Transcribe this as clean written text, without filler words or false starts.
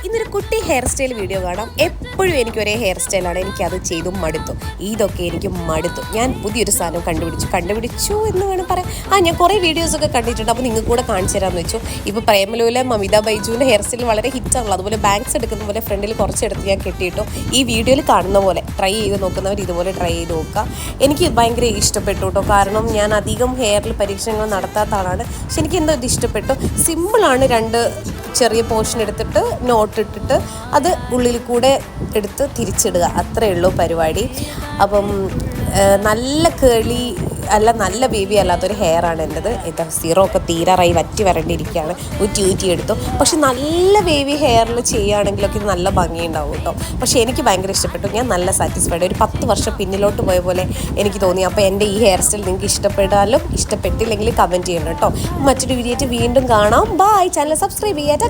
ഇന്നൊരു കുട്ടി hair style video കാണാം. എപ്പോഴും എനിക്ക് ഒരേ ഹെയർ സ്റ്റൈലാണ്, എനിക്കത് ചെയ്തും മടുത്തു. ഇതൊക്കെ എനിക്ക് മടുത്തു. ഞാൻ പുതിയൊരു സാധനം കണ്ടുപിടിച്ചു എന്ന് വേണം പറയാം. ഞാൻ കുറേ വീഡിയോസൊക്കെ കണ്ടിട്ടുണ്ട്, അപ്പോൾ നിങ്ങൾക്ക് കൂടെ കാണിച്ചു തരാമെന്ന് വെച്ചു. ഇപ്പോൾ പ്രേമലുവിലെ മമിത ബൈജുവിൻ്റെ ഹെയർ സ്റ്റൈൽ വളരെ ഹിറ്റാണല്ലോ. അതുപോലെ ബാങ്ക്സ് എടുക്കുന്ന പോലെ ഫ്രണ്ടിൽ കുറച്ചെടുത്ത് ഞാൻ കെട്ടിയിട്ടു. ഈ വീഡിയോയിൽ കാണുന്ന പോലെ ട്രൈ ചെയ്ത് നോക്കുന്നവർ ഇതുപോലെ ട്രൈ ചെയ്ത് നോക്കുക. എനിക്ക് ഭയങ്കര ഇഷ്ടപ്പെട്ടു കേട്ടോ. കാരണം ഞാൻ അധികം ഹെയറിൽ പരീക്ഷണങ്ങൾ നടത്താത്ത ആളാണ്. പക്ഷെ എനിക്ക് എന്തോ ഇത് ഇഷ്ടപ്പെട്ടു. സിമ്പിളാണ്. രണ്ട് ചെറിയ പോർഷൻ എടുത്തിട്ട് നോട്ട് ഇട്ടിട്ട് അത് ഉള്ളിൽ കൂടെ എടുത്ത് തിരിച്ചിടുക, അത്രയേ ഉള്ളൂ പരിപാടി. അപ്പം നല്ല കേളി അല്ല, നല്ല ബേബി അല്ലാത്തൊരു ഹെയർ ആണ് എൻ്റെത്. ഇത് സീറോ ഒക്കെ തീരാറായി വറ്റി വരണ്ടിരിക്കുകയാണ്. ഊറ്റി എടുത്തു. പക്ഷെ നല്ല ബേബി ഹെയറിൽ ചെയ്യുകയാണെങ്കിലൊക്കെ ഇത് നല്ല ഭംഗിയുണ്ടാവും കേട്ടോ. പക്ഷേ എനിക്ക് ഭയങ്കര ഇഷ്ടപ്പെട്ടു. ഞാൻ നല്ല സാറ്റിസ്ഫൈഡ്. ഒരു 10 വർഷം പിന്നിലോട്ട് പോയ പോലെ എനിക്ക് തോന്നി. അപ്പോൾ എൻ്റെ ഈ ഹെയർ സ്റ്റൈൽ നിങ്ങൾക്ക് ഇഷ്ടപ്പെട്ടാലും ഇഷ്ടപ്പെട്ടില്ലെങ്കിൽ കമൻറ്റ് ചെയ്യണം കേട്ടോ. മറ്റൊരു വീഡിയോ വീണ്ടും കാണാം. ബൈ. ചാനൽ സബ്സ്ക്രൈബ് ചെയ്യാം.